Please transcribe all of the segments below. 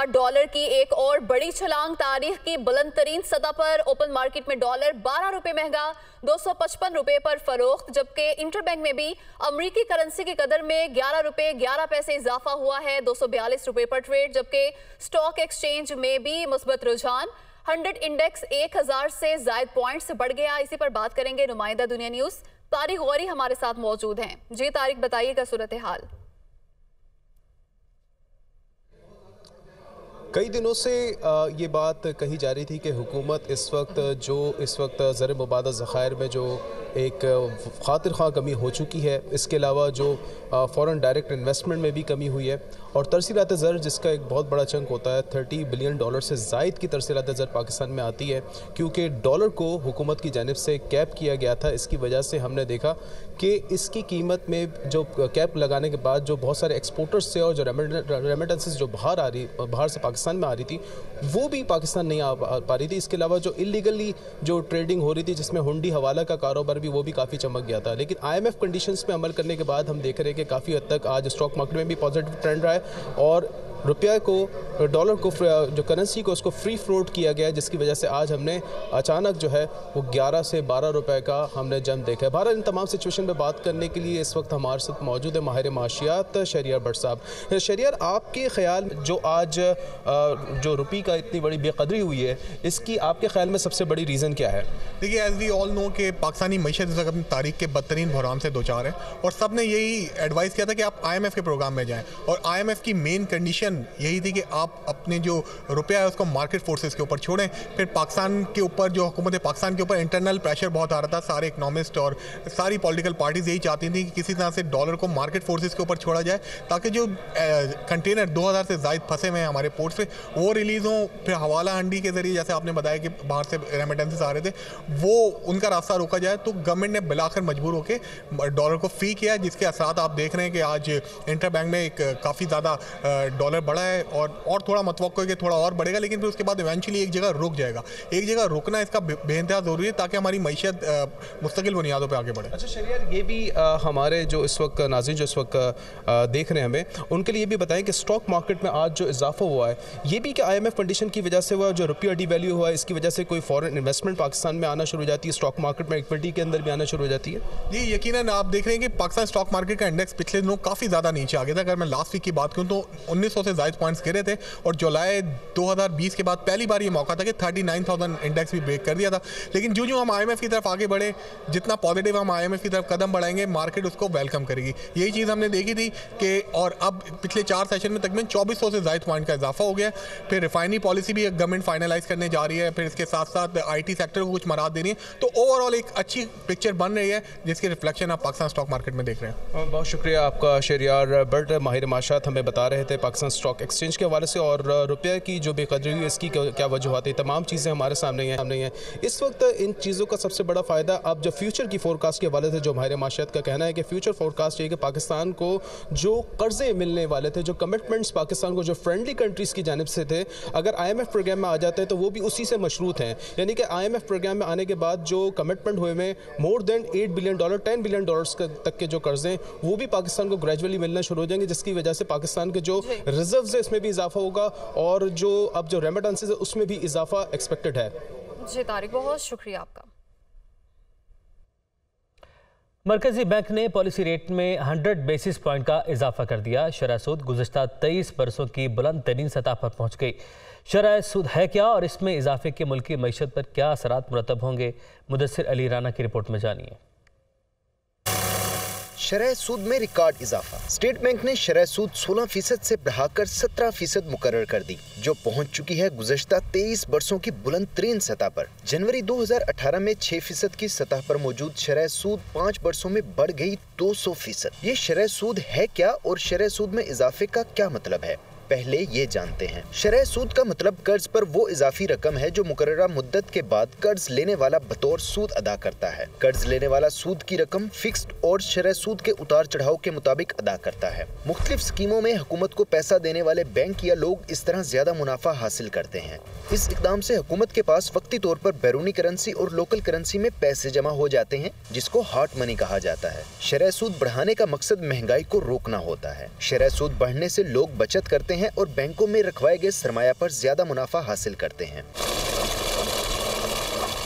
Dollar की एक और बड़ी छलांग, तारीख की बुलंद तरीन सतह पर ओपन मार्केट में डॉलर 12 रुपए महंगा 255 रुपए पर फरोख्त, जबकि इंटरबैंक में भी अमरीकी करेंसी की कदर में 11 रुपए 11 पैसे इजाफा हुआ है 242 रुपए पर ट्रेड। जबकि स्टॉक एक्सचेंज में भी मुस्बत रुझान, 100 इंडेक्स 1000 से जायद पॉइंट्स बढ़ गया। इसी पर बात करेंगे नुमाइंदा दुनिया न्यूज तारिक गौरी हमारे साथ मौजूद हैं। जी तारिक, बताइएगा सूरत हाल। कई दिनों से ये बात कही जा रही थी कि हुकूमत इस वक्त ज़र मुबादा ज़खायर में जो एक खातिर ख़्वाह कमी हो चुकी है, इसके अलावा जो फ़ॉरेन डायरेक्ट इन्वेस्टमेंट में भी कमी हुई है और तरसीलात ज़र जिसका एक बहुत बड़ा चंक होता है, $30 बिलियन से ज़ायद की तरसीलात ज़र पाकिस्तान में आती है। क्योंकि डॉलर को हुकूमत की जानिब से कैप किया गया था, इसकी वजह से हमने देखा कि इसकी कीमत में जो कैप लगाने के बाद जो बहुत सारे एक्सपोर्टर्स थे और जो रेमिटेंसेस जो बाहर से पाकिस्तान में आ रही थी वो भी पाकिस्तान नहीं आ पा रही थी। इसके अलावा जो इलीगली जो ट्रेडिंग हो रही थी जिसमें हुंडी हवाला का कारोबार भी वो भी काफ़ी चमक गया था। लेकिन IMF कंडीशंस में अमल करने के बाद हम देख रहे हैं कि काफ़ी हद तक आज स्टॉक मार्केट में भी पॉजिटिव ट्रेंड रहा है और रुपया को, डॉलर को, जो करेंसी को उसको फ्री फ्लोट किया गया है, जिसकी वजह से आज हमने अचानक जो है वो 11 से 12 रुपए का हमने जंप देखा है। भारत इन तमाम सिचुएशन पे बात करने के लिए इस वक्त हमारे साथ मौजूद है माहिर माशियात शहरियार भट्ट साहब। शहरियार, आपके ख्याल जो आज जो रुपये का इतनी बड़ी बेकदरी हुई है, इसकी आपके ख्याल में सबसे बड़ी रीज़न क्या है? देखिए, एज वी ऑल नो कि पाकिस्तानी मईशत इस वक्त अपनी तारीख के बदतरीन बहरान से दो चार है और सब ने यही एडवाइस किया था कि आप IMF के प्रोग्राम में जाएँ और IMF की मेन कंडीशन यही थी कि आप अपने जो रुपया है उसको मार्केट फोर्सेस के ऊपर छोड़ें। फिर पाकिस्तान के ऊपर, जो हुकूमत पाकिस्तान के ऊपर इंटरनल प्रेशर बहुत आ रहा था, सारे इकनॉमिस्ट और सारी पॉलिटिकल पार्टीज यही चाहती थी कि किसी तरह से डॉलर को मार्केट फोर्सेस के ऊपर छोड़ा जाए ताकि जो कंटेनर 2000 से ज़ायद फंसे हुए हैं हमारे पोर्ट से वो रिलीज़ हों। फिर हवाला हंडी के जरिए, जैसे आपने बताया कि बाहर से रेमिटेंसेस आ रहे थे, वो उनका रास्ता रोका जाए। तो गवर्नमेंट ने बिलाकर मजबूर होकर डॉलर को फ्री किया, जिसके असरात आप देख रहे हैं कि आज इंटरबैंक में एक काफ़ी ज़्यादा डॉलर बढ़ा है और थोड़ा मतवक्को है कि थोड़ा और बढ़ेगा, लेकिन फिर उसके बाद इवेंचुअली एक जगह रुक जाएगा। एक जगह रुकना इसका बेइंतहा ज़रूरी है ताकि हमारी मईशत मुस्तकिल बुनियादों पे आगे बढ़े। अच्छा शहरियार, ये भी हमारे जो इस वक्त नाज़रीन जो इस वक्त देख रहे हैं हमें, उनके लिए भी बताएं कि स्टॉक मार्केट में आज जो इजाफा हुआ है ये भी कि IMF कंडीशन की वजह से हुआ, जो रुपया डिवैल्यू हुआ है इसकी वजह से कोई फॉरेन इन्वेस्टमेंट पाकिस्तान में आना शुरू हो जाती है, स्टॉक मार्केट में इक्विटी के अंदर भी आना शुरू हो जाती है? जी यकीनन, आप देख रहे हैं कि पाकिस्तान स्टॉक मार्केट का इंडेक्स पिछले दिनों काफ़ी ज़्यादा नीचे आ गया था। अगर मैं लास्ट वीक की बात करूँ तो 1900 से ज़ायद पॉइंट्स गिरे थे और जुलाई 2020 के बाद पहली बार ये मौका था कि 39,000 इंडेक्स भी ब्रेक कर दिया था। लेकिन जो हम IMF की तरफ आगे बढ़े, जितना पॉजिटिव हम IMF की तरफ कदम बढ़ाएंगे, मार्केट उसको वेलकम करेगी। यही चीज़ हमने देखी थी कि और अब पिछले 4 सेशन में तकरीबन 2400 से ज़ायद पॉइंट का इजाफा हो गया। फिर रिफाइनरी पॉलिसी भी गवर्नमेंट फाइनलाइज करने जा रही है, फिर इसके साथ साथ IT सेक्टर को कुछ मराद देनी है। तो ओवरऑल एक अच्छी पिक्चर बन रही है जिसके रिफ्लेक्शन आप पाकिस्तान स्टॉक मार्केट में देख रहे हैं। बहुत शुक्रिया आपका शहरियार भट्ट। माहिर माशात हमें बता रहे थे पाकिस्तान स्टॉक एक्सचेंज के हवाले से और रुपये की जो बेकदरी हुई इसकी क्या वजूहत है, तमाम चीज़ें हमारे सामने हैं। इस वक्त इन चीज़ों का सबसे बड़ा फ़ायदा अब जो फ्यूचर की फोरकास्ट के हवाले से जो माहिर माशियात का कहना है कि फ्यूचर फोरकास्ट ये कि पाकिस्तान को जो कर्जे मिलने वाले थे, जो कमिटमेंट्स पाकिस्तान को जो फ्रेंडली कंट्रीज़ की जानिब से थे, अगर IMF प्रोग्राम में आ जाते हैं तो वो भी उसी से मशरूत हैं। यानी कि IMF प्रोग्राम में आने के बाद जो कमिटमेंट हुए में मोर देन $8 बिलियन $10 बिलियन तक के जो कर्जे वो भी पाकिस्तान को ग्रेजुअली मिलना शुरू हो जाएंगे, जिसकी वजह से पाकिस्तान के जो रिजर्व्स है इसमें भी इजाफा होगा और जो अब जो रेमिटेंसेस है उसमें भी इजाफा एक्सपेक्टेड है। जी तारिक, बहुत शुक्रिया आपका। मरकजी बैंक ने पॉलिसी रेट में 100 बेसिस पॉइंट का इजाफा कर दिया। शरह सूद गुज़श्ता 23 बरसों की बुलंद तरीन सतह पर पहुंच गई। शरह सूद है क्या और इसमें इजाफे के मुल्की मईशत पर क्या असरात मुरतब होंगे, मुदस्सिर अली राना की रिपोर्ट में जानिए। शरह सूद में रिकॉर्ड इजाफा। स्टेट बैंक ने शरह सूद 16% से बढ़ाकर 17% मुकर्रर कर दी, जो पहुंच चुकी है गुज़श्ता 23 बरसों की बुलंद तरीन सतह पर। जनवरी 2018 में 6% की सतह पर मौजूद शरह सूद 5 बरसों में बढ़ गई 200%। ये शरह सूद है क्या और शरह सूद में इजाफे का क्या मतलब है, पहले ये जानते हैं। शरह सूद का मतलब कर्ज पर वो इजाफी रकम है जो मुकर्ररा मुद्दत के बाद कर्ज लेने वाला बतौर सूद अदा करता है। कर्ज लेने वाला सूद की रकम फिक्स्ड और शरह सूद के उतार चढ़ाव के मुताबिक अदा करता है। मुख्तलिफ स्कीमों में हुकूमत को पैसा देने वाले बैंक या लोग इस तरह ज्यादा मुनाफा हासिल करते हैं। इस इकदाम से हुकूमत के पास वक्ती तौर पर बैरूनी करेंसी और लोकल करेंसी में पैसे जमा हो जाते हैं, जिसको हॉट मनी कहा जाता है। शरह सूद बढ़ाने का मकसद महंगाई को रोकना होता है। शरह सूद बढ़ने से लोग बचत करते करते हैं और बैंकों में रखवाए गए सरमाया पर ज्यादा मुनाफा हासिल करते हैं।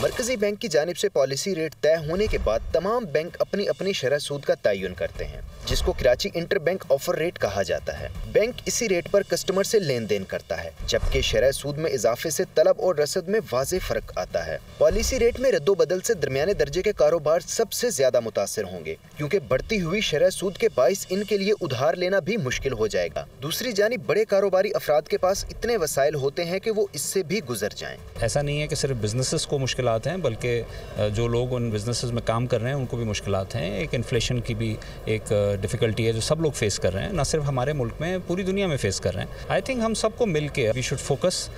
मरकजी बैंक की जानिब से पॉलिसी रेट तय होने के बाद तमाम बैंक अपनी अपनी शरह सूद का तयन करते हैं, जिसको Karachi inter bank offer rate कहा जाता है। बैंक इसी रेट पर कस्टमर से लेन देन करता है, जबकि शरह सूद में इजाफे से तलब और रसद में वाज़ेह फर्क आता है। पॉलिसी रेट में रद्दोबदल से दरमियाने दर्जे के कारोबार सबसे ज्यादा मुतासिर होंगे, क्योंकि बढ़ती हुई शरह सूद के बाइस इनके लिए उधार लेना भी मुश्किल हो जाएगा। दूसरी जानिब बड़े कारोबारी अफराद के पास इतने वसाइल होते हैं कि वो इससे भी गुजर जाएं। ऐसा नहीं है कि सिर्फ बिजनेसेस को मुश्किल आते हैं, बल्कि जो लोग उन बिजनेसेस में काम कर रहे हैं उनको भी मुश्किलात हैं। एक इन्फ्लेशन की भी एक डिफ़िकल्टी है जो सब लोग फेस कर रहे हैं, ना सिर्फ हमारे मुल्क में, पूरी दुनिया में फेस कर रहे हैं। आई थिंक हम सबको मिल के we should focus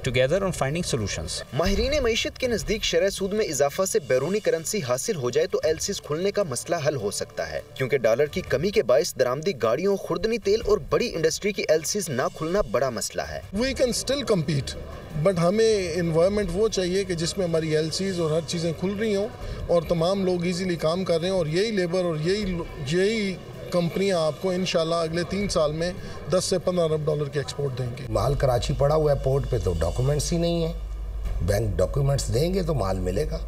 together on finding solutions. माहिरीन मईशत के नज़दीक शरह सूद में इजाफा से बैरूनी करेंसी हासिल हो जाए तो एलसीज खुलने का मसला हल हो सकता है, क्योंकि डॉलर की कमी के बायस दरामदी गाड़ियों, खुर्दनी तेल और बड़ी इंडस्ट्री की एलसीज ना खुलना बड़ा मसला है। We can still compete, but हमें इन्वायरमेंट वो चाहिए कि जिसमें हमारी एलसीज और हर चीज़ें खुल रही हों और तमाम लोग इजीली काम कर रहे हैं, और यही लेबर और यही कंपनियां आपको इंशाल्लाह अगले 3 साल में 10 से 15 अरब डॉलर के एक्सपोर्ट देंगी। माल कराची पड़ा हुआ है पोर्ट पे, तो डॉक्यूमेंट्स ही नहीं है। बैंक डॉक्यूमेंट्स देंगे तो माल मिलेगा।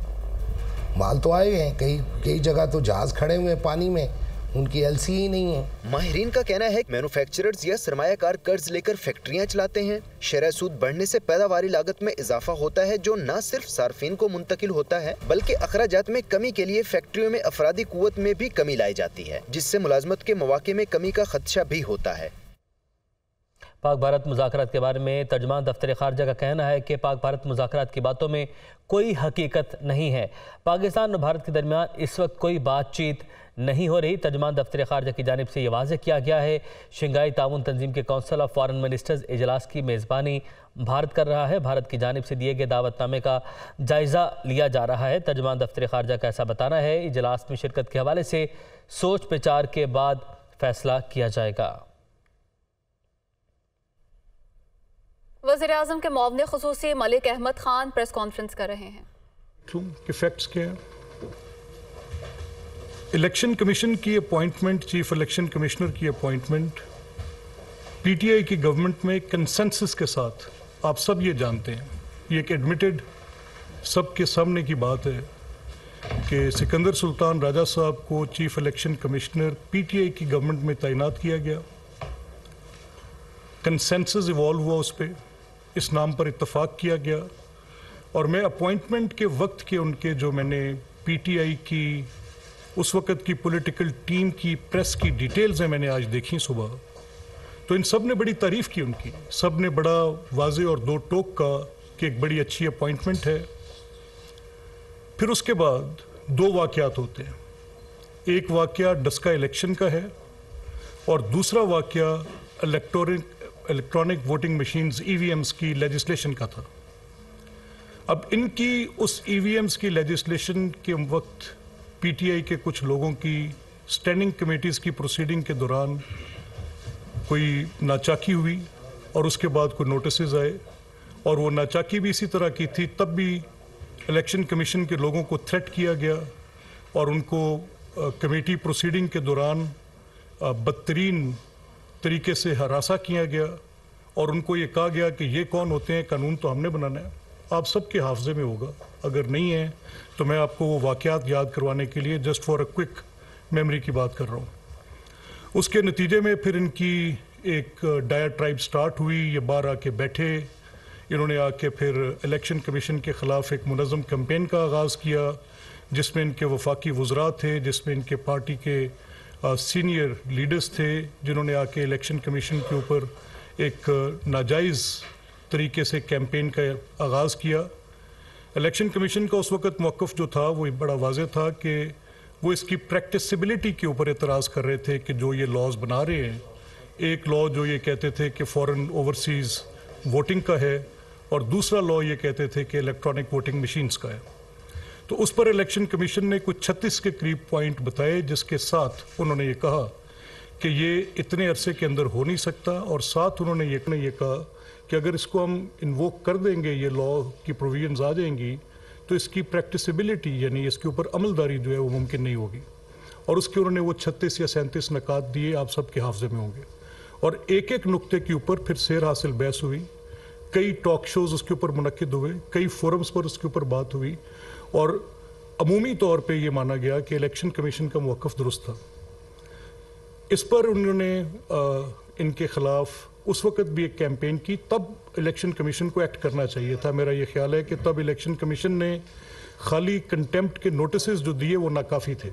माल तो आए हैं, कई जगह तो जहाज़ खड़े हुए हैं पानी में, उनकी एलसी ही नहीं है। माहिरीन का कहना है कि मैन्युफैक्चरर्स या सरमायाकार कर्ज लेकर फैक्ट्रियां चलाते हैं। शरह सूद बढ़ने से पैदावारी लागत में इजाफा होता है, जो न सिर्फ सार्फिन को मुंतकिल होता है बल्कि अखराजात में कमी के लिए फैक्ट्रियों में अफरादी कुव्वत में भी कमी लाई जाती है, जिससे मुलाजमत के मौके में कमी का खदशा भी होता है। पाक भारत मुज़ाकरात के बारे में तर्जुमान दफ्तर खारजा का कहना है कि पाक भारत मुज़ाकरात की बातों में कोई हकीकत नहीं है। पाकिस्तान और भारत के दरमियान इस वक्त कोई बातचीत नहीं हो रही। तर्जुमान दफ्तर खारजा की जानिब से ये वाज़ेह किया गया है। शंघाई ताउन तंजीम के काउंसिल ऑफ फॉरेन मिनिस्टर्स इजलास की मेज़बानी भारत कर रहा है। भारत की जानिब से दिए गए दावतनामे का जायज़ा लिया जा रहा है। तर्जुमान दफ्तर खारजा का ऐसा बताना है। इजलास में शिरकत के हवाले से सोच विचार के बाद फैसला किया जाएगा। वज़ीर-ए-आज़म के मुआविन ख़ुसूसी मलिक अहमद खान प्रेस कॉन्फ्रेंस कर रहे हैं। फैक्ट्स क्या हैं? इलेक्शन कमीशन की अपॉइंटमेंट, चीफ इलेक्शन कमिश्नर की अपॉइंटमेंट पीटीआई की गवर्नमेंट में कंसेंसस के साथ, आप सब ये जानते हैं, ये एक एडमिटेड सबके सामने की बात है कि सिकंदर सुल्तान राजा साहब को चीफ इलेक्शन कमिश्नर पीटीआई की गवर्नमेंट में तैनात किया गया। कंसेंसस इवॉल्व हुआ, उस पर इस नाम पर इत्तफाक किया गया, और मैं अपॉइंटमेंट के वक्त के उनके जो मैंने पीटीआई की उस वक़्त की पॉलिटिकल टीम की प्रेस की डिटेल्स हैं मैंने आज देखी सुबह, तो इन सब ने बड़ी तारीफ़ की उनकी, सब ने बड़ा वाज़ेह और दो टोक का कि एक बड़ी अच्छी अपॉइंटमेंट है। फिर उसके बाद 2 वाक़यात होते हैं। एक वाक़या डस्का इलेक्शन का है और दूसरा वाक़या इलेक्ट्रॉनिक वोटिंग मशीन्स ईवीएम्स की लेजिस्लेशन का था। अब इनकी उस ईवीएम्स की लेजिस्लेशन के वक्त पीटीआई के कुछ लोगों की स्टैंडिंग कमेटीज़ की प्रोसीडिंग के दौरान कोई नाचाकी हुई और उसके बाद कोई नोटिसेज आए, और वो नाचाकी भी इसी तरह की थी। तब भी इलेक्शन कमीशन के लोगों को थ्रेट किया गया और उनको कमेटी प्रोसीडिंग के दौरान बदतरीन तरीके से हरासा किया गया और उनको ये कहा गया कि ये कौन होते हैं, कानून तो हमने बनाना है। आप सबके हाफजे में होगा, अगर नहीं है तो मैं आपको वो वाक़यात याद करवाने के लिए just for a quick memory की बात कर रहा हूँ। उसके नतीजे में फिर इनकी एक डायट्राइब स्टार्ट हुई। ये बाहर आके बैठे, इन्होंने आके फिर इलेक्शन कमीशन के ख़िलाफ़ एक मुनज़्ज़म कैंपेन का आगाज़ किया, जिसमें इनके वफाकी वज़रा थे, जिसमें इनके पार्टी के सीनियर लीडर्स थे, जिन्होंने आके इलेक्शन कमीशन के ऊपर एक नाजायज़ तरीके से कैंपेन का आगाज़ किया। इलेक्शन कमीशन का उस वक़्त मौक़िफ़ जो था वो बड़ा वाज़ेह था कि वो इसकी प्रैक्टिसिबिलिटी के ऊपर एतराज़ कर रहे थे कि जो ये लॉज बना रहे हैं, एक लॉ जो ये कहते थे कि फ़ॉरेन ओवरसीज़ वोटिंग का है और दूसरा लॉ ये कहते थे कि इलेक्ट्रॉनिक वोटिंग मशीन्स का है। तो उस पर इलेक्शन कमीशन ने कुछ 36 के करीब पॉइंट बताए, जिसके साथ उन्होंने ये कहा कि ये इतने अरसे के अंदर हो नहीं सकता, और साथ उन्होंने ये कहा कि अगर इसको हम इन्वोक कर देंगे, ये लॉ की प्रोविजंस आ जाएंगी, तो इसकी प्रैक्टिसिबिलिटी यानी इसके ऊपर अमलदारी जो है वो मुमकिन नहीं होगी। और उसके उन्होंने वो 36 या 37 नकात दिए, आप सबके हाफजे में होंगे। और एक एक नुक्ते के ऊपर फिर सेर हासिल बहस हुई, कई टॉक शोज उसके ऊपर मुनक्किद हुए, कई फोरम्स पर उसके ऊपर बात हुई और अमूमी तौर पे ये माना गया कि इलेक्शन कमीशन का मौक़िफ़ दुरुस्त था। इस पर उन्होंने इनके खिलाफ उस वक्त भी एक कैंपेन की, तब इलेक्शन कमीशन को एक्ट करना चाहिए था। मेरा ये ख्याल है कि तब इलेक्शन कमीशन ने खाली कंटेम्प्ट के नोटिसेस जो दिए वो नाकाफ़ी थे।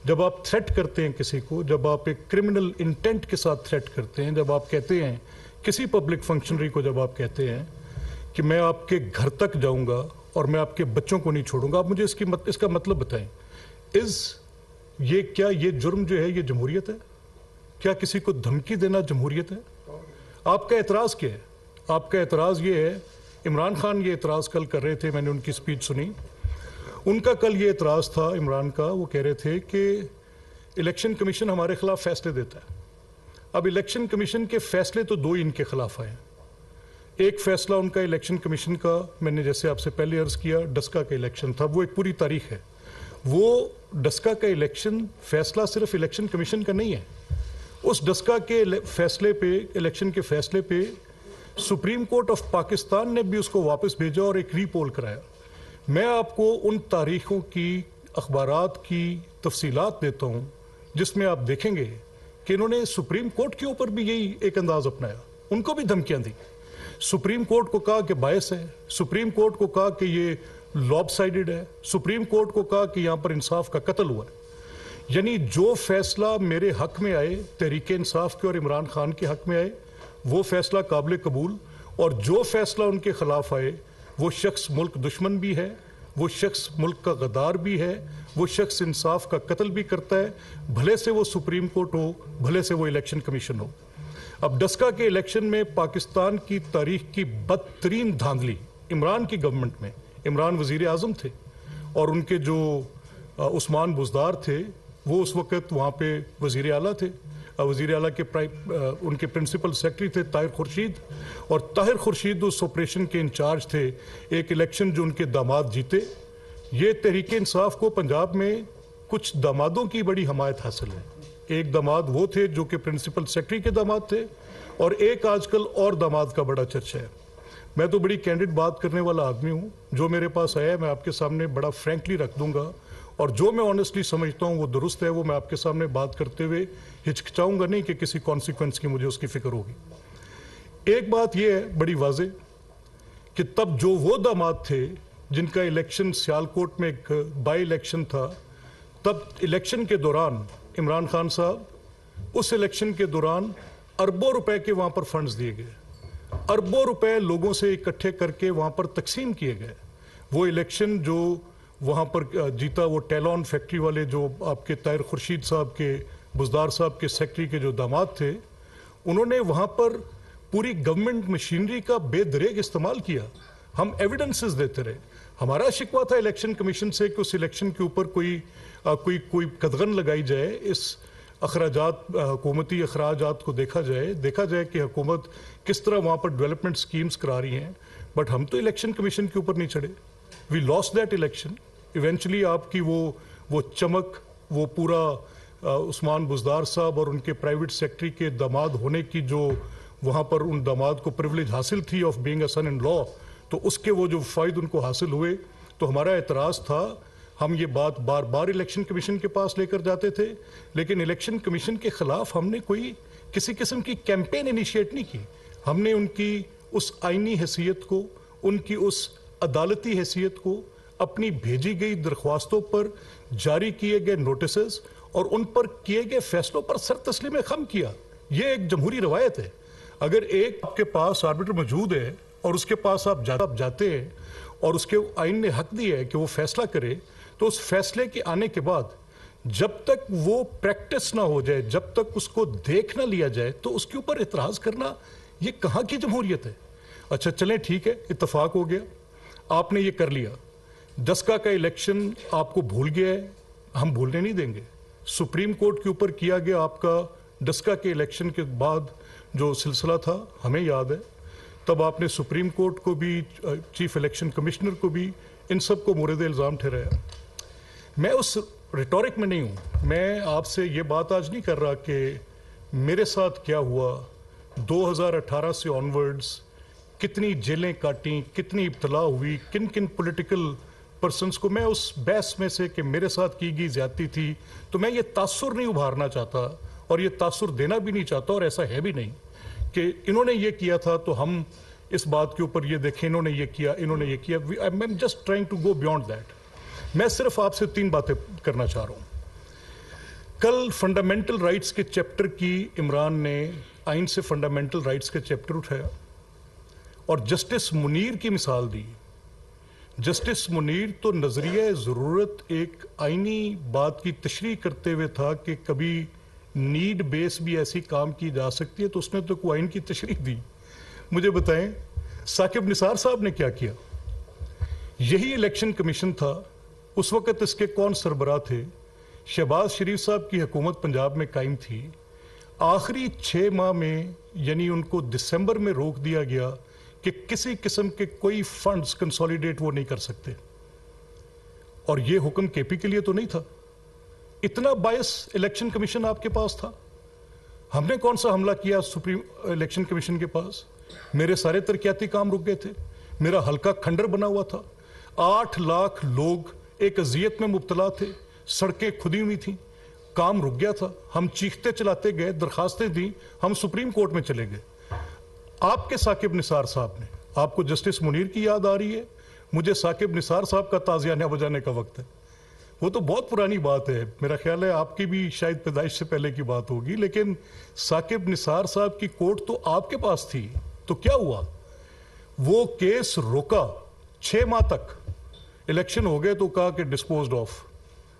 जब आप थ्रेट करते हैं किसी को, जब आप एक क्रिमिनल इंटेंट के साथ थ्रेट करते हैं, जब आप कहते हैं किसी पब्लिक फंक्शनरी को, जब आप कहते हैं कि मैं आपके घर तक जाऊंगा और मैं आपके बच्चों को नहीं छोड़ूंगा, आप मुझे इसका मतलब बताएं। क्या ये जुर्म जो है ये जमहूरियत है? क्या किसी को धमकी देना जमहूरियत है? आपका एतराज़ क्या है? आपका एतराज़ ये है, इमरान खान ये एतराज़ कल कर रहे थे, मैंने उनकी स्पीच सुनी, उनका कल ये एतराज़ था इमरान का, वो कह रहे थे कि इलेक्शन कमीशन हमारे खिलाफ फैसले देता है। अब इलेक्शन कमीशन के फैसले तो दो ही इनके खिलाफ आए। एक फैसला उनका इलेक्शन कमीशन का, मैंने जैसे आपसे पहले अर्ज़ किया, डस्का का इलेक्शन था, वो एक पूरी तारीख है। वो डस्का का इलेक्शन फैसला सिर्फ इलेक्शन कमीशन का नहीं है। उस डस्का के फैसले पे, इलेक्शन के फैसले पे सुप्रीम कोर्ट ऑफ पाकिस्तान ने भी उसको वापस भेजा और एक रीपोल कराया। मैं आपको उन तारीखों की, अखबारात की तफसीलात देता हूँ जिसमें आप देखेंगे कि इन्होंने सुप्रीम कोर्ट के ऊपर भी यही एक अंदाज अपनाया, उनको भी धमकियां दी। सुप्रीम कोर्ट को कहा कि बायस है, सुप्रीम कोर्ट को कहा कि ये लॉबसाइडेड है, सुप्रीम कोर्ट को कहा कि यहाँ पर इंसाफ का कत्ल हुआ है। यानी जो फैसला मेरे हक में आए, तहरीक इंसाफ के और इमरान खान के हक में आए, वो फैसला काबिल कबूल, और जो फैसला उनके खिलाफ आए वो शख्स मुल्क दुश्मन भी है, वो शख्स मुल्क का गद्दार भी है, वो शख्स इंसाफ का कत्ल भी करता है, भले से वो सुप्रीम कोर्ट हो, भले से वो इलेक्शन कमीशन हो। अब डस्का के इलेक्शन में पाकिस्तान की तारीख की बदतरीन धांधली इमरान की गवर्नमेंट में, इमरान वजीर आज़म थे और उनके जो उस्मान बुज़दार थे वो उस वक्त वहाँ पे वजीर आला थे। वजीर आला के उनके प्रिंसिपल सेक्रेटरी थे ताहिर खुर्शीद, और ताहिर खुर्शीद उस ऑपरेशन के इंचार्ज थे। एक इलेक्शन जो उनके दामाद जीते, ये तहरीक इंसाफ को पंजाब में कुछ दामादों की बड़ी हमायत हासिल है। एक दामाद वो थे जो कि प्रिंसिपल सेक्रेटरी के दामाद थे, और एक आजकल और दामाद का बड़ा चर्चा है। मैं तो बड़ी कैंडिड बात करने वाला आदमी हूँ, जो मेरे पास आया मैं आपके सामने बड़ा फ्रैंकली रख दूंगा, और जो मैं ऑनेस्टली समझता हूँ वो दुरुस्त है, वो मैं आपके सामने बात करते हुए हिचकिचाऊंगा नहीं कि किसी कॉन्सिक्वेंस की मुझे उसकी फिक्र होगी। एक बात यह है बड़ी वाजे कि तब जो वो दामाद थे जिनका इलेक्शन सियालकोट में एक बाई इलेक्शन था, तब इलेक्शन के दौरान इमरान खान साहब, उस इलेक्शन के दौरान अरबों रुपए के वहाँ पर फंड्स दिए गए, अरबों रुपए लोगों से इकट्ठे करके वहाँ पर तकसीम किए गए। वो इलेक्शन जो वहाँ पर जीता, वो टेलॉन फैक्ट्री वाले जो आपके ताहिर खुर्शीद साहब के, बुज़दार साहब के सेक्रेटरी के जो दामाद थे, उन्होंने वहाँ पर पूरी गवर्नमेंट मशीनरी का बेदरेग इस्तेमाल किया। हम एविडेंसेस देते रहे। हमारा शिकवा था इलेक्शन कमीशन से कि उस इलेक्शन के ऊपर कोई कदगन लगाई जाए, इस अखराजात, हुकूमती अखराजात को देखा जाए कि हुकूमत किस तरह वहाँ पर डेवलपमेंट स्कीम्स करा रही हैं। बट हम तो इलेक्शन कमीशन के ऊपर नहीं चढ़े। We lost that election. Eventually आपकी वो चमक, वो पूरा उस्मान बुज़दार साहब और उनके प्राइवेट सेक्रेटरी के दामाद होने की जो वहाँ पर उन दामाद को प्रिविलेज हासिल थी of being a son in law, तो उसके वो जो फ़ायदे उनको हासिल हुए, तो हमारा एतराज़ था। हम ये बात बार बार इलेक्शन कमीशन के पास लेकर जाते थे, लेकिन इलेक्शन कमीशन के ख़िलाफ़ हमने कोई किसी किस्म की कैंपेन इनिशिएट नहीं की। हमने उनकी उस आइनी हैसियत को, उनकी उस अदालती हैसियत को, अपनी भेजी गई दरख्वास्तों पर जारी किए गए नोटिसेस और उन पर किए गए फैसलों पर सर तस्लीम खम किया। ये एक जमहूरी रवायत है। अगर एक आपके पास आर्बिटर मौजूद है और उसके पास आप जाते हैं और उसके आइन ने हक दिया है कि वो फैसला करे, तो उस फैसले के आने के बाद जब तक वो प्रैक्टिस ना हो जाए, जब तक उसको देख ना लिया जाए, तो उसके ऊपर इतराज करना ये कहाँ की जमहूरियत है? अच्छा चलें, ठीक है, इत्तफाक हो गया, आपने ये कर लिया। डस्का का इलेक्शन आपको भूल गया है, हम भूलने नहीं देंगे। सुप्रीम कोर्ट के ऊपर किया गया आपका डस्का के इलेक्शन के बाद जो सिलसिला था, हमें याद है। तब आपने सुप्रीम कोर्ट को भी, चीफ इलेक्शन कमिश्नर को भी, इन सब को मुर्द इल्ज़ाम ठहराया। मैं उस रिटोरिक में नहीं हूँ। मैं आपसे ये बात आज नहीं कर रहा कि मेरे साथ क्या हुआ 2018 से ऑनवर्ड्स कितनी जेलें काटी, कितनी इब्तला हुई, किन किन पॉलिटिकल पर्सन्स को, मैं उस बहस में से कि मेरे साथ की गई ज्यादती थी, तो मैं ये तासुर नहीं उभारना चाहता और ये तासुर देना भी नहीं चाहता, और ऐसा है भी नहीं कि इन्होंने ये किया था तो हम इस बात के ऊपर ये देखें इन्होंने ये किया, इन्होंने ये किया। I am just trying to go beyond that. मैं सिर्फ आपसे 3 बातें करना चाह रहा हूँ। कल फंडामेंटल राइट्स के चैप्टर की इमरान ने आइन से फंडामेंटल राइट्स के चैप्टर उठाया और जस्टिस मुनीर की मिसाल दी। जस्टिस मुनीर तो नजरिया ज़रूरत एक आइनी बात की तशरीह करते हुए था कि कभी नीड बेस भी ऐसी काम की जा सकती है, तो उसने तो कोई आइन की तशरीह दी। मुझे बताएं साकिब निसार साहब ने क्या किया? यही इलेक्शन कमीशन था, उस वक्त इसके कौन सरबराह थे? शहबाज शरीफ साहब की हुकूमत पंजाब में कायम थी। आखिरी 6 माह में यानी उनको दिसंबर में रोक दिया गया कि किसी किस्म के कोई फंड्स कंसोलिडेट वो नहीं कर सकते, और ये हुक्म केपी के लिए तो नहीं था। इतना बायस इलेक्शन कमीशन आपके पास था। हमने कौन सा हमला किया सुप्रीम इलेक्शन कमीशन के पास? मेरे सारे तरक्याती काम रुक गए थे, मेरा हल्का खंडर बना हुआ था, 8 लाख लोग एक अजियत में मुब्तला थे, सड़कें खुदी हुई थी, काम रुक गया था। हम चीखते चलाते गए, दरखास्तें दी, हम सुप्रीम कोर्ट में चले गए। आपके साकिब निसार साहब ने, आपको जस्टिस मुनीर की याद आ रही है, मुझे साकिब निसार साहब का ताजियाना बजाने का वक्त है। वो तो बहुत पुरानी बात है, मेरा ख्याल है आपकी भी शायद पैदाइश से पहले की बात होगी, लेकिन साकिब निसार साहब की कोर्ट तो आपके पास थी। तो क्या हुआ? वो केस रोका 6 माह तक, इलेक्शन हो गए तो कहा कि डिस्पोज्ड ऑफ।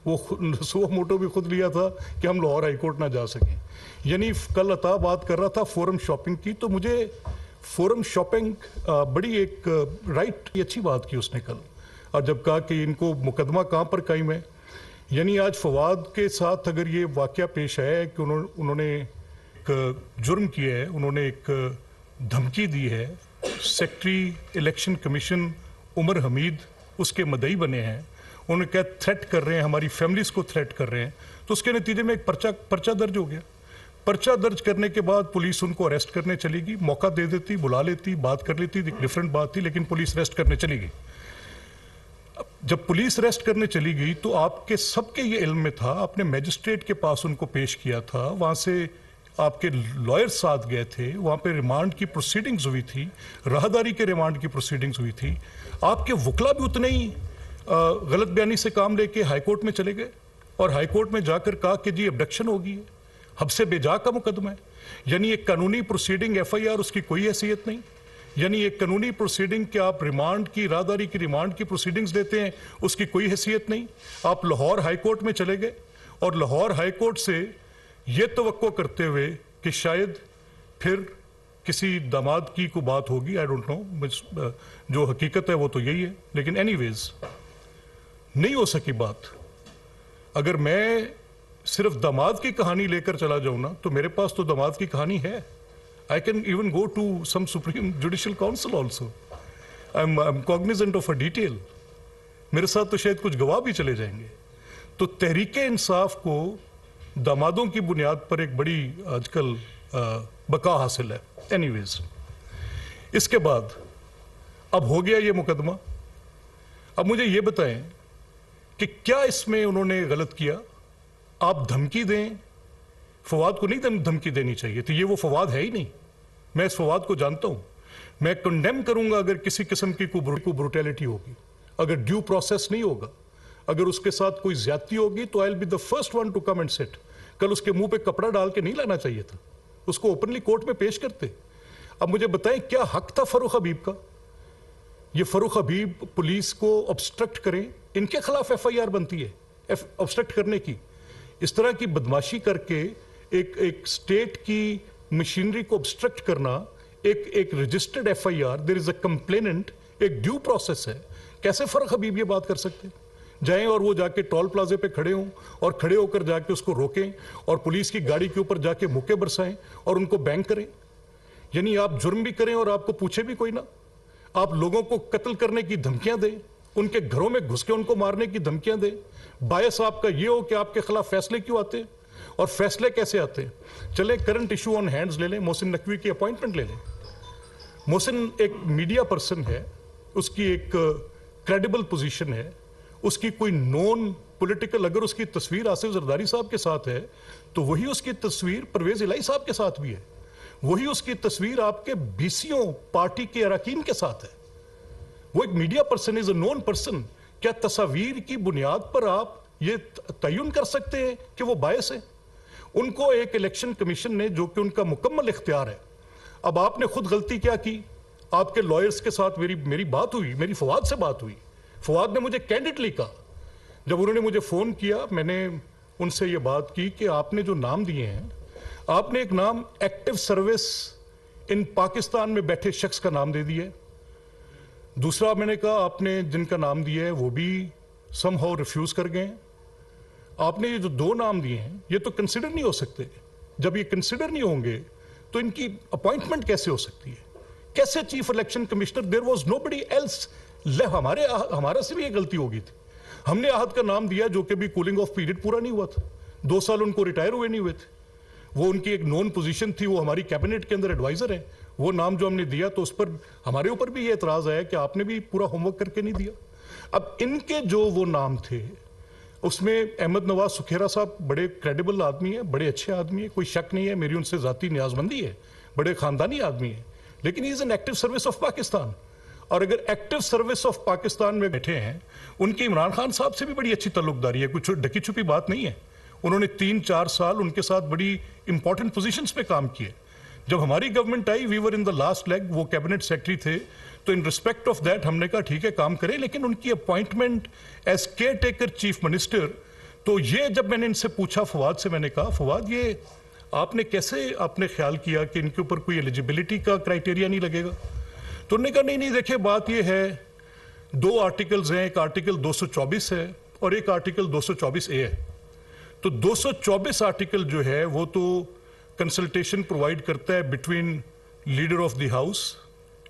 वो मोटो भी खुद लिया था कि हम लाहौर हाईकोर्ट ना जा सके। यानी कल अता बात कर रहा था फोरम शॉपिंग की, तो मुझे फोरम शॉपिंग बड़ी एक राइट अच्छी बात की उसने कल, और जब कहा कि इनको मुकदमा कहाँ पर कायम है। यानी आज फवाद के साथ अगर ये वाकया पेश आया है कि उन्होंने एक जुर्म किया है, उन्होंने एक धमकी दी है, secretary election commission Umar Hamid उसके मदई बने हैं, उन्होंने क्या थ्रेट कर रहे हैं, हमारी फैमिलीज को थ्रेट कर रहे हैं, तो उसके नतीजे में एक पर्चा दर्ज हो गया। पर्चा दर्ज करने के बाद पुलिस उनको अरेस्ट करने चली गई, मौका दे देती, बुला लेती, बात कर लेती, डिफरेंट बात थी, लेकिन पुलिस अरेस्ट करने चली गई। जब पुलिस अरेस्ट करने चली गई तो आपके सबके ये इल्म में था, आपने मैजिस्ट्रेट के पास उनको पेश किया था, वहां से आपके लॉयर साथ गए थे, वहां पे रिमांड की प्रोसीडिंग्स हुई थी, राहदारी के रिमांड की प्रोसीडिंग्स हुई थी। आपके वकला भी उतने ही गलत बयानी से काम लेके हाईकोर्ट में चले गए और हाईकोर्ट में जाकर कहा कि जी अबडक्शन होगी, हब्से बेजा का मुकदमा है। यानी एक कानूनी प्रोसीडिंग FIR उसकी कोई हैसियत नहीं। यानी एक कानूनी प्रोसीडिंग कि आप रिमांड की, राहदारी की रिमांड की प्रोसीडिंग्स देते हैं, उसकी कोई हैसियत नहीं। आप लाहौर हाईकोर्ट में चले गए और लाहौर हाईकोर्ट से ये तवक्को करते हुए कि शायद फिर किसी दामाद की को बात होगी, आई डोंट नो, जो हकीकत है वो तो यही है, लेकिन एनीवेज नहीं हो सकी बात। अगर मैं सिर्फ दामाद की कहानी लेकर चला जाऊं ना, तो मेरे पास तो दामाद की कहानी है। I can even go to some supreme judicial council also, I am cognizant of a detail. मेरे साथ तो शायद कुछ गवाह भी चले जाएंगे। तो तहरीके इंसाफ को दामादों की बुनियाद पर एक बड़ी आजकल बका हासिल है। एनीवेज, इसके बाद अब हो गया ये मुकदमा। अब मुझे ये बताएं कि क्या इसमें उन्होंने गलत किया? आप धमकी दें, फवाद को नहीं धमकी देनी चाहिए थी, ये वो फवाद है ही नहीं। मैं इस फवाद को जानता हूं, मैं कंडेम करूंगा अगर किसी किस्म की कोई ब्रुटैलिटी होगी, अगर ड्यू प्रोसेस नहीं होगा, अगर उसके साथ कोई ज्यादती होगी, तो I will be the first one to come and set. कल उसके मुंह पे कपड़ा डाल के नहीं लाना चाहिए था, उसको ओपनली कोर्ट में पेश करते। अब मुझे बताएं क्या हक था फरूख हबीब का? ये फरूख हबीब पुलिस को ऑब्स्ट्रक्ट करें, इनके खिलाफ FIR बनती है ऑब्स्ट्रक्ट करने की। इस तरह की बदमाशी करके एक स्टेट की मशीनरी को ऑब्स्ट्रक्ट करना, एक registered FIR, there is a complainant, एक ड्यू प्रोसेस है। कैसे फरूख हबीब ये बात कर सकते हैं? जाएं और वो जाके टोल प्लाजे पे खड़े हों और खड़े होकर जाके उसको रोकें और पुलिस की गाड़ी के ऊपर जाके मुक्के बरसाएं और उनको बैंक करें। यानी आप जुर्म भी करें और आपको पूछे भी कोई ना। आप लोगों को कत्ल करने की धमकियां दें, उनके घरों में घुस के उनको मारने की धमकियां दें। बायस आपका ये हो कि आपके खिलाफ फैसले क्यों आते हैं और फैसले कैसे आते हैं। चले करंट इशू ऑन हैंड्स ले लें, मोहसिन नकवी की अपॉइंटमेंट ले लें। मोहसिन एक मीडिया पर्सन है, उसकी एक क्रेडिबल पोजीशन है, उसकी कोई नॉन पॉलिटिकल, अगर उसकी तस्वीर आसिफ जरदारी साहब के साथ है तो वही उसकी तस्वीर परवेज इलाही साहब के साथ भी है, वही उसकी तस्वीर आपके बीसीओ पार्टी के अरकान के साथ है। वो एक media person, is a non person. क्या तस्वीर की बुनियाद पर आप ये तयन कर सकते हैं कि वो बायस है? उनको एक इलेक्शन कमीशन ने, जो कि उनका मुकम्मल इख्तियार है, अब आपने खुद गलती क्या की, आपके लॉयर्स के साथ मेरी बात हुई, मेरी फवाद से बात हुई। फवाद ने मुझे कैंडिडली कहा, जब उन्होंने मुझे फ़ोन किया, मैंने उनसे ये बात की कि आपने जो नाम दिए हैं, आपने एक नाम एक्टिव सर्विस इन पाकिस्तान में बैठे शख्स का नाम दे दिया। दूसरा मैंने कहा आपने जिनका नाम दिया है वो भी समहाउ रिफ्यूज कर गए। आपने ये जो दो नाम दिए हैं ये तो कंसिडर नहीं हो सकते। जब ये कंसिडर नहीं होंगे तो इनकी अपॉइंटमेंट कैसे हो सकती है? कैसे chief election commissioner? There was nobody else. हमारा से भी ये गलती हो गई थी। हमने आहद का नाम दिया जो कि भी कूलिंग ऑफ पीरियड पूरा नहीं हुआ था, 2 साल उनको रिटायर हुए नहीं हुए थे। वो उनकी एक नॉन पोजीशन थी, वो हमारी कैबिनेट के अंदर एडवाइजर है। वो नाम जो हमने दिया तो उस पर हमारे ऊपर भी ये एतराज आया कि आपने भी पूरा होमवर्क करके नहीं दिया। अब इनके जो वो नाम थे उसमें अहमद नवाज सुखेरा साहब बड़े क्रेडिबल आदमी है, बड़े अच्छे आदमी है, कोई शक नहीं है, मेरी उनसे जाती न्याजमंदी है, बड़े खानदानी आदमी है, लेकिन he is an active service of Pakistan. और अगर एक्टिव सर्विस ऑफ पाकिस्तान में बैठे हैं, उनकी इमरान खान साहब से भी बड़ी अच्छी ताल्लुकदारी है, कुछ ढकी छुपी बात नहीं है। उन्होंने 3-4 साल उनके साथ बड़ी इंपॉर्टेंट पोजीशंस पे काम किए। जब हमारी गवर्नमेंट आई, we were in the last leg, वो कैबिनेट सेक्रेटरी थे, तो इन रिस्पेक्ट ऑफ दैट हमने कहा ठीक है काम करें, लेकिन उनकी appointment as caretaker chief minister, तो ये जब मैंने इनसे पूछा फवाद से, मैंने कहा फवाद ये आपने कैसे आपने ख्याल किया कि इनके ऊपर कोई एलिजिबिलिटी का क्राइटेरिया नहीं लगेगा? तो उन्होंने कहा नहीं देखिए बात ये है, 2 आर्टिकल्स हैं, एक आर्टिकल 224 है और एक आर्टिकल 224A है। तो 224 आर्टिकल जो है वो तो कंसल्टेशन प्रोवाइड करता है between leader of the house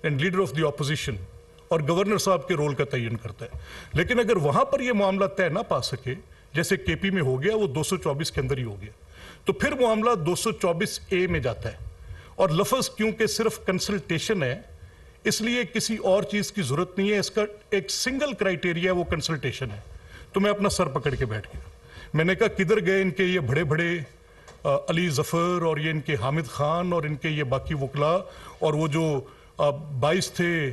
and leader of the opposition, और गवर्नर साहब के रोल का तयन करता है। लेकिन अगर वहां पर यह मामला तय ना पा सके, जैसे केपी में हो गया, वो 224 के अंदर ही हो गया, तो फिर मामला 224A में जाता है। और लफ्ज क्योंकि सिर्फ कंसल्टेशन है, इसलिए किसी और चीज की जरूरत नहीं है, इसका एक सिंगल क्राइटेरिया वो कंसल्टेशन है। तो मैं अपना सर पकड़ के बैठ गया। मैंने कहा किधर गए इनके ये बड़े बड़े अली जफर और ये इनके हामिद खान और इनके ये बाकी वकला, और वो जो 22 थे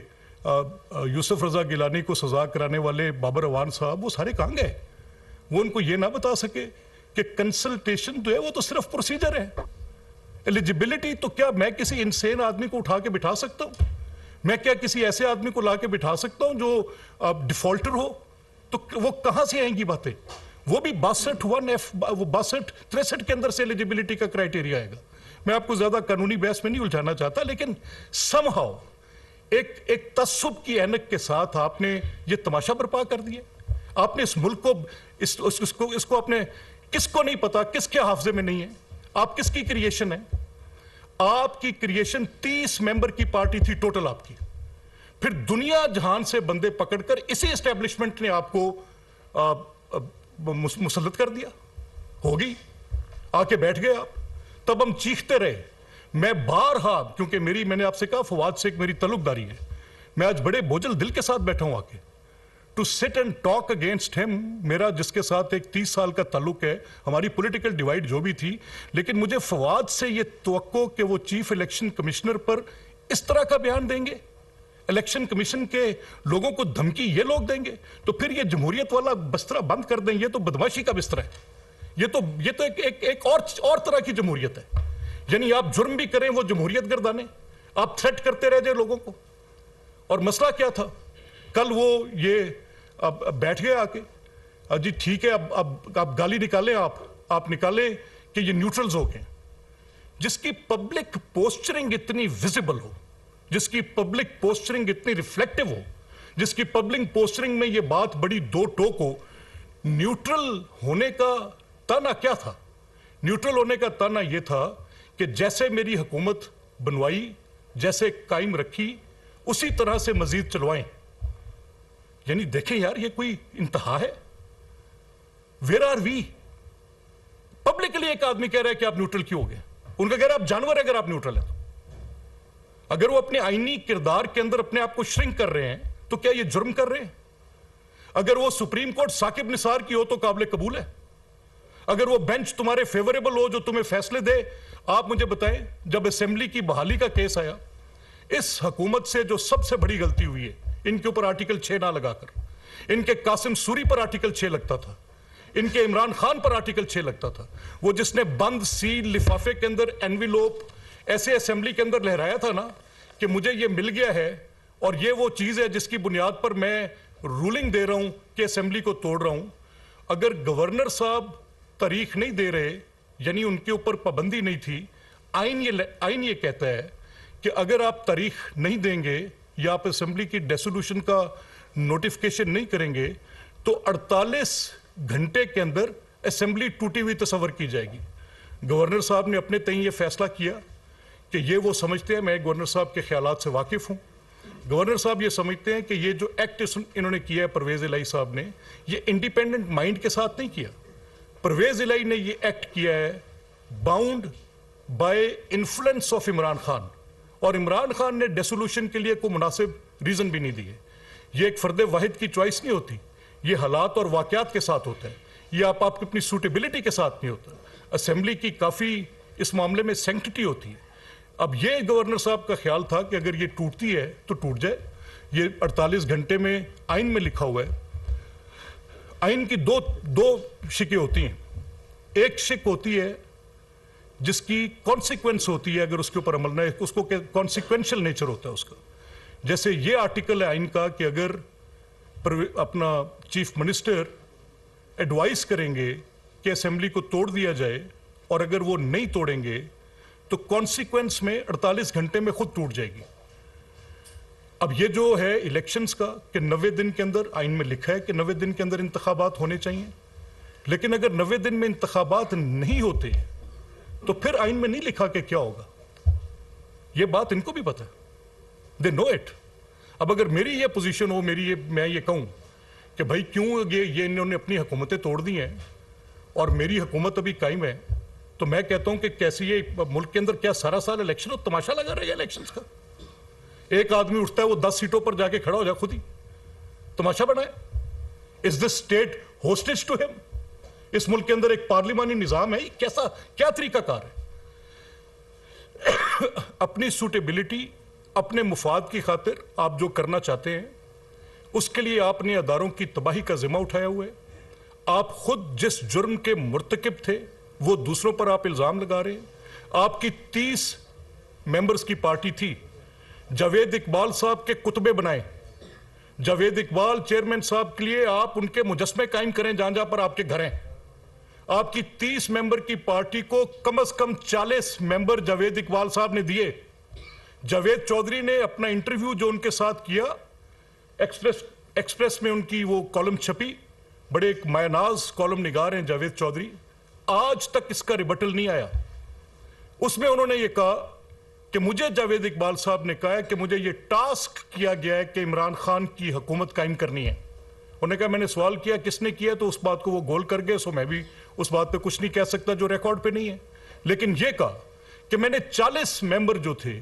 यूसुफ रजा गिलानी को सजा कराने वाले बाबर अवान साहब, वो सारे कहाँ गए? वो उनको ये ना बता सके कि कंसल्टेशन जो है वो तो सिर्फ प्रोसीजर है। एलिजिबिलिटी तो क्या मैं किसी इंसेन आदमी को उठा के बिठा सकता हूं? मैं क्या किसी ऐसे आदमी को ला के बिठा सकता हूं जो डिफॉल्टर हो? तो वो कहां से आएंगी बातें? वो भी 62 के अंदर से एलिजिबिलिटी का क्राइटेरिया आएगा। मैं आपको ज्यादा कानूनी बहस में नहीं उलझाना चाहता, लेकिन समहाउ एक तस्सुब की ऐनक के साथ आपने ये तमाशा बर्पा कर दिया। आपने इस मुल्क को इसको आपने, किसको नहीं पता, किसके हाफजे में नहीं है, आप किसकी क्रिएशन है? आपकी क्रिएशन 30 मेंबर की पार्टी थी टोटल आपकी। फिर दुनिया जहान से बंदे पकड़कर इसी एस्टेब्लिशमेंट ने आपको मुसल्लत कर दिया। होगी आके बैठ गए आप, तब हम चीखते रहे। मैं बारहा, क्योंकि मैंने आपसे कहा फवाद से एक मेरी ताल्लुकदारी है, मैं आज बड़े बोझल दिल के साथ बैठा हूं आके to sit and talk against him. मेरा जिसके साथ एक 30 साल का ताल्लुक है, हमारी पॉलिटिकल डिवाइड जो भी थी, लेकिन मुझे फवाद से ये तवक्को कि वो चीफ इलेक्शन कमिश्नर पर इस तरह का बयान देंगे, इलेक्शन कमीशन के लोगों को धमकी ये लोग देंगे, तो फिर ये जमहूरियत वाला बिस्तरा बंद कर दें। ये तो बदमाशी का बिस्तरा है। ये तो एक और तरह की जमहूरियत है। यानी आप जुर्म भी करें, वो जमहूरियत गर्दाने, आप थ्रेट करते रह जाए लोगों को। और मसला क्या था? कल वो ये अब बैठ गए आके, जी ठीक है, अब गाली निकालें, आप निकालें कि ये न्यूट्रल्स हो गए। जिसकी पब्लिक पोस्चरिंग इतनी विजिबल हो, जिसकी पब्लिक पोस्चरिंग इतनी रिफ्लेक्टिव हो, जिसकी पब्लिक पोस्चरिंग में ये बात बड़ी दो टोक हो, न्यूट्रल होने का ताना क्या था? न्यूट्रल होने का ताना यह था कि जैसे मेरी हुकूमत बनवाई, जैसे कायम रखी, उसी तरह से मजीद चलवाएं। यानी देखें यार, ये कोई इंतहा है? Where are we? पब्लिक के लिए एक आदमी कह रहा है कि आप न्यूट्रल क्यों हो गए? उनका कह रहा है आप जानवर है अगर आप न्यूट्रल है तो। अगर वो अपने आईनी किरदार के अंदर अपने आप को श्रिंक कर रहे हैं तो क्या ये जुर्म कर रहे हैं? अगर वो सुप्रीम कोर्ट साकिब निसार की हो तो काबिल कबूल है। अगर वो बेंच तुम्हारे फेवरेबल हो जो तुम्हें फैसले दे, आप मुझे बताएं, जब असेंबली की बहाली का केस आया, इस हुकूमत से जो सबसे बड़ी गलती हुई है, इनके ऊपर आर्टिकल 6 ना लगाकर, इनके कासिम सूरी पर आर्टिकल 6 लगता था, इनके इमरान खान पर आर्टिकल 6 लगता था। वो जिसने बंद सील लिफाफे के अंदर एनविलोप ऐसे असेंबली के अंदर लहराया था ना कि मुझे ये मिल गया है और ये वो चीज है जिसकी बुनियाद पर मैं रूलिंग दे रहा हूं कि असेंबली को तोड़ रहा हूं। अगर गवर्नर साहब तारीख नहीं दे रहे, यानी उनके ऊपर पाबंदी नहीं थी, आइन ये कहता है कि अगर आप तारीख नहीं देंगे या आप असेंबली की डेसोल्यूशन का नोटिफिकेशन नहीं करेंगे तो 48 घंटे के अंदर असेंबली टूटी हुई तस्वर की जाएगी। गवर्नर साहब ने अपने तय ये फैसला किया कि ये वो समझते हैं, मैं गवर्नर साहब के ख्यालात से वाकिफ हूं, गवर्नर साहब ये समझते हैं कि ये जो एक्ट इन्होंने किया है परवेज इलाही साहब ने, ये इंडिपेंडेंट माइंड के साथ नहीं किया। परवेज इलाही ने ये एक्ट किया है bound by influence of Imran Khan, और इमरान खान ने डेसोल्यूशन के लिए कोई मुनासिब रीजन भी नहीं दिए। ये एक फर्द वाहिद की चॉइस नहीं होती, ये हालात और वाकयात के साथ होता है, ये आप अपनी सूटेबिलिटी के साथ नहीं होता। असेंबली की काफ़ी इस मामले में सैंक्टिटी होती है। अब ये गवर्नर साहब का ख्याल था कि अगर ये टूटती है तो टूट जाए। ये 48 घंटे में आइन में लिखा हुआ है। आइन की दो शिकें होती हैं। एक शिक होती है जिसकी कॉन्सिक्वेंस होती है अगर उसके ऊपर अमल न, उसको कॉन्सिक्वेंशियल नेचर होता है उसका। जैसे ये आर्टिकल है आइन का कि अगर अपना चीफ मिनिस्टर एडवाइस करेंगे कि असेंबली को तोड़ दिया जाए और अगर वो नहीं तोड़ेंगे तो कॉन्सिक्वेंस में 48 घंटे में खुद टूट जाएगी। अब ये जो है इलेक्शंस का कि 90 दिन के अंदर, आइन में लिखा है कि 90 दिन के अंदर इंतखाबात होने चाहिए, लेकिन अगर 90 दिन में इंतखाबात नहीं होते तो फिर आइन में नहीं लिखा कि क्या होगा। ये बात इनको भी पता है, दे नो इट। अब अगर मेरी ये पोजीशन हो, मैं ये कहूं कि भाई क्यों ये इन्होंने अपनी हुकूमतें तोड़ दी हैं और मेरी हुकूमत अभी कायम है, तो मैं कहता हूं कि कैसे ये मुल्क के अंदर क्या सारा साल इलेक्शन हो, तमाशा लगा रहेगा इलेक्शंस का। एक आदमी उठता है वो 10 सीटों पर जाके खड़ा हो जाए, खुद ही तमाशा बनाए। Is this state hostage to him? इस मुल्क के अंदर एक पार्लिमानी निजाम है, कैसा क्या तरीकाकार है? अपनी सूटेबिलिटी, अपने मुफाद की खातिर आप जो करना चाहते हैं उसके लिए आपने अदारों की तबाही का जिम्मा उठाया हुआ है। आप खुद जिस जुर्म के मुर्तकिब थे वो दूसरों पर आप इल्जाम लगा रहे हैं। आपकी 30 मेंबर्स की पार्टी थी, जावेद इकबाल साहब के कुतबे बनाए, जावेद इकबाल चेयरमैन साहब के लिए आप उनके मुजस्मे कायम करें जहां जहां पर आपके घर हैं। आपकी 30 मेंबर की पार्टी को कम से कम 40 मेंबर जावेद इकबाल साहब ने दिए। जावेद चौधरी ने अपना इंटरव्यू जो उनके साथ किया, एक्सप्रेस में उनकी वो कॉलम छपी, बड़े एक मायनाज कॉलम निगार हैं जावेद चौधरी, आज तक इसका रिबटल नहीं आया। उसमें उन्होंने ये कहा कि मुझे जावेद इकबाल साहब ने कहा है कि मुझे ये टास्क किया गया है कि इमरान खान की हुकूमत कायम करनी है। उन्होंने कहा, मैंने सवाल किया किसने किया, तो उस बात को वो गोल कर गए, सो मैं भी उस बात पे कुछ नहीं कह सकता जो रिकॉर्ड पे नहीं है। लेकिन ये कहा कि मैंने 40 मेंबर जो थे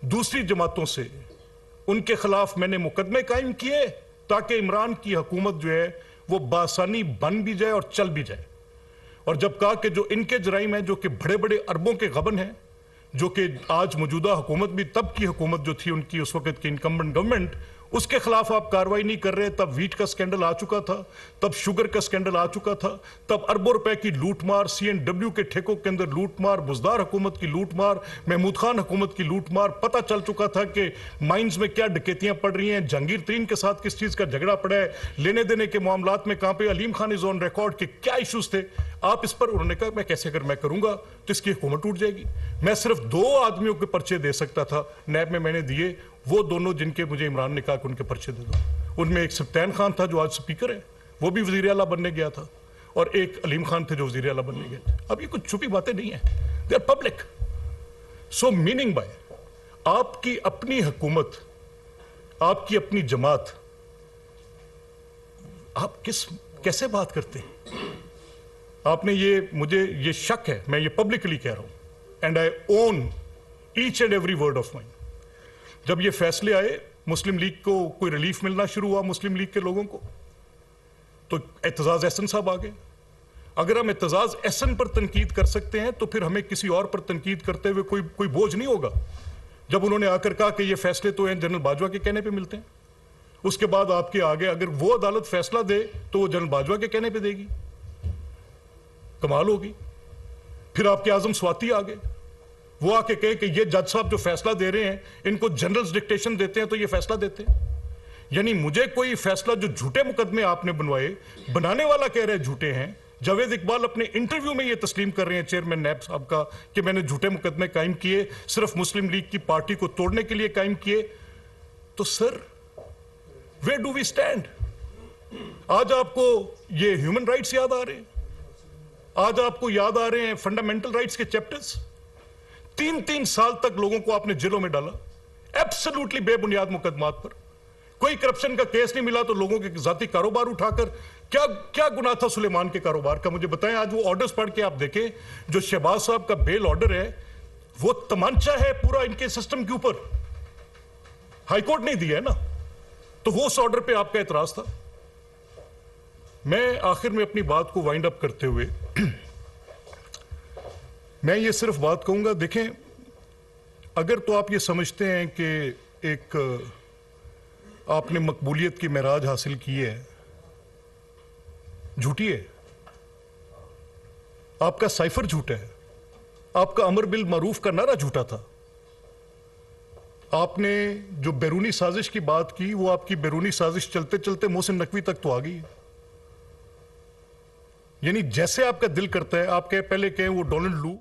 दूसरी जमातों से, उनके खिलाफ मैंने मुकदमे कायम किए ताकि इमरान की हुकूमत जो है वो बासानी बन भी जाए और चल भी जाए। और जब कहा कि जो इनके जराइम हैं, जो कि बड़े बड़े अरबों के गबन हैं, जो कि आज मौजूदा हुकूमत भी तब की हुकूमत जो थी उनकी उस वक्त की इनकम्बेंट गवर्नमेंट, उसके खिलाफ आप कार्रवाई नहीं कर रहे। तब वीट का स्कैंडल आ चुका था, तब शुगर का स्कैंडल आ चुका था, तब अरबों रुपए की लूटमार, CNW के ठेकों के अंदर लूटमार, बुजदार हुकूमत की लूटमार, महमूद खान हुकूमत की लूटमार, पता चल चुका था कि माइंस में क्या डकैतियां पड़ रही हैं, जहांगीर तरीन के साथ किस चीज का झगड़ा पड़ा है, लेने देने के मामलात में कहां पे Aleem Khan is on record के क्या इश्यूज थे। आप इस पर, उन्होंने कहा मैं कैसे अगर मैं करूंगा तो इसकी हुकूमत टूट जाएगी। मैं सिर्फ 2 आदमियों के पर्चे दे सकता था, नैब में मैंने दिए, वो दोनों जिनके मुझे इमरान ने कहा कि उनके पर्चे दे दो। उनमें एक सफ्तान खान था जो आज स्पीकर है, वो भी वजीर आला बनने गया था, और एक अलीम खान थे जो वजीर आला बनने गए थे। अब ये कुछ छुपी बातें नहीं है, they are public. So meaning by आपकी अपनी हुकूमत, आपकी अपनी जमात, आप कैसे बात करते हैं? आपने मुझे ये शक है, मैं ये पब्लिकली कह रहा हूं, and I own each and every word of mine. जब ये फैसले आए, मुस्लिम लीग को कोई रिलीफ मिलना शुरू हुआ, मुस्लिम लीग के लोगों को, तो एतजाज एहसन साहब आ गए। अगर हम एतजाज एहसन पर तनकीद कर सकते हैं तो फिर हमें किसी और पर तनकीद करते हुए कोई बोझ नहीं होगा। जब उन्होंने आकर कहा कि ये फैसले तो जनरल बाजवा के कहने पे मिलते हैं, उसके बाद आपके आगे अगर वो अदालत फैसला दे तो वो जनरल बाजवा के कहने पे देगी, कमाल होगी। फिर आपके आजम स्वाति आ गए, वो आके कहे कि ये जज साहब जो फैसला दे रहे हैं इनको जनरल्स डिक्टेशन देते हैं तो ये फैसला देते हैं। यानी मुझे कोई फैसला जो झूठे मुकदमे आपने बनवाए, बनाने वाला कह रहे झूठे हैं। जावेद इकबाल अपने इंटरव्यू में ये तस्लीम कर रहे हैं चेयरमैन नैब साहब का कि मैंने झूठे मुकदमे कायम किए, सिर्फ मुस्लिम लीग की पार्टी को तोड़ने के लिए कायम किए। तो sir, where do we stand? आज आपको ये ह्यूमन राइट्स याद आ रहे हैं, आज आपको याद आ रहे हैं फंडामेंटल राइट्स के चैप्टर्स। 3-3 साल तक लोगों को आपने जेलों में डाला, एब्सोल्युटली बेबुनियाद मुकदमात पर। कोई करप्शन का केस नहीं मिला तो लोगों के जाती कारोबार उठाकर क्या क्या गुनाह था सुलेमान के कारोबार का, मुझे बताएं। आज वो ऑर्डर्स पढ़ के आप देखें, जो शहबाज साहब का बेल ऑर्डर है वो तमांचा है पूरा इनके सिस्टम के ऊपर। हाईकोर्ट नहीं दिया है ना, तो वो उस ऑर्डर पे आपका एतराज था। मैं आखिर में अपनी बात को वाइंड अप करते हुए मैं ये सिर्फ बात कहूंगा, देखें, अगर तो आप ये समझते हैं कि एक आपने मकबूलियत की महराज हासिल की है, झूठी है। आपका साइफर झूठा है, आपका अमर बिल मारूफ का नारा झूठा था। आपने जो बैरूनी साजिश की बात की, वो आपकी बैरूनी साजिश चलते चलते मोहसिन नकवी तक तो आ गई। यानी जैसे आपका दिल करता है, आप कहे पहले कहें वो डोनाल्ड लू